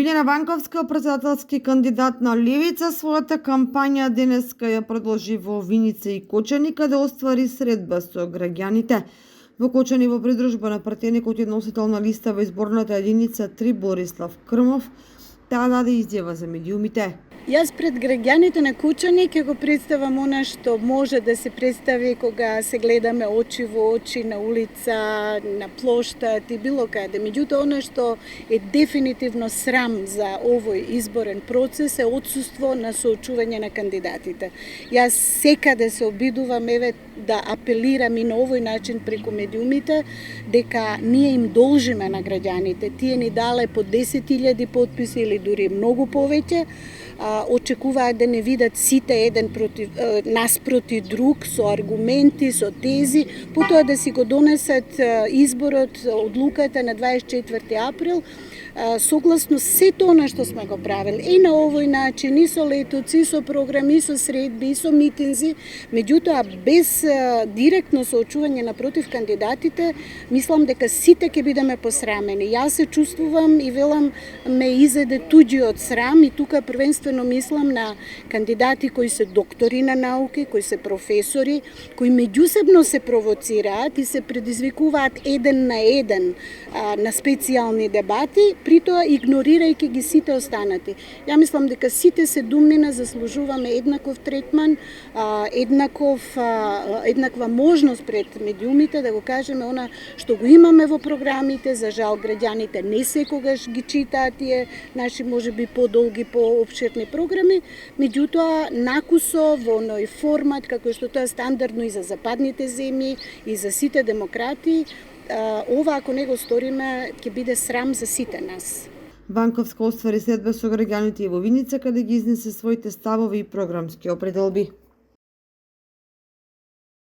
Билјана Банковска, претседателски кандидат на Левица, својата кампања денеска ја продолжи во Виница и Кочани, каде оствари средба со граѓаните. Во Кочани, во придружба на пратеникот и носител на листа во изборната единица 3 Борислав Крмов, таа даде изјава за медиумите. Јас пред граѓаните на Кочани ќе го представам она што може да се представи кога се гледаме очи во очи на улица, на плоштад и било каде. Меѓутоа, она што е дефинитивно срам за овој изборен процес е отсуство на соочување на кандидатите. Јас секаде се обидувам да апелирам и на овој начин преку медиумите дека ние им должиме на граѓаните. Тие ни дале по 10.000 потписи или дури многу повеќе. Очекуваат да не видат сите еден наспроти друг, со аргументи, со тези, потоа да си го донесат изборот, одлуката на 24 април, согласно сето она што сме го правили. И на овој начин, и со летоци, и со програми, и со средби, и со митинзи, меѓутоа без директно соочување напротив кандидатите, мислам дека сите ќе бидеме посрамени. Јас се чувствувам и велам ме изеде туѓиот срам и тука првенствено мислам на кандидати кои се доктори на науки, кои се професори, кои меѓусебно се провоцираат и се предизвикуваат еден на еден на специјални дебати, притоа игнорирајќи ги сите останати. Ја мислам дека сите се думнина заслужуваме еднаков третман, еднаква можност пред медиумите да го кажеме она што го имаме во програмите. За жал граѓаните не секогаш ги читаат тие наши можеби подолги, поопширни програми, меѓутоа накусо во оној формат како што тоа е стандардно и за западните земји и за сите демократи. Ова ако не го сториме ќе биде срам за сите нас. Банковска оствари средба со граѓаните и во Виница, каде ги изнесе своите ставови и програмски определби.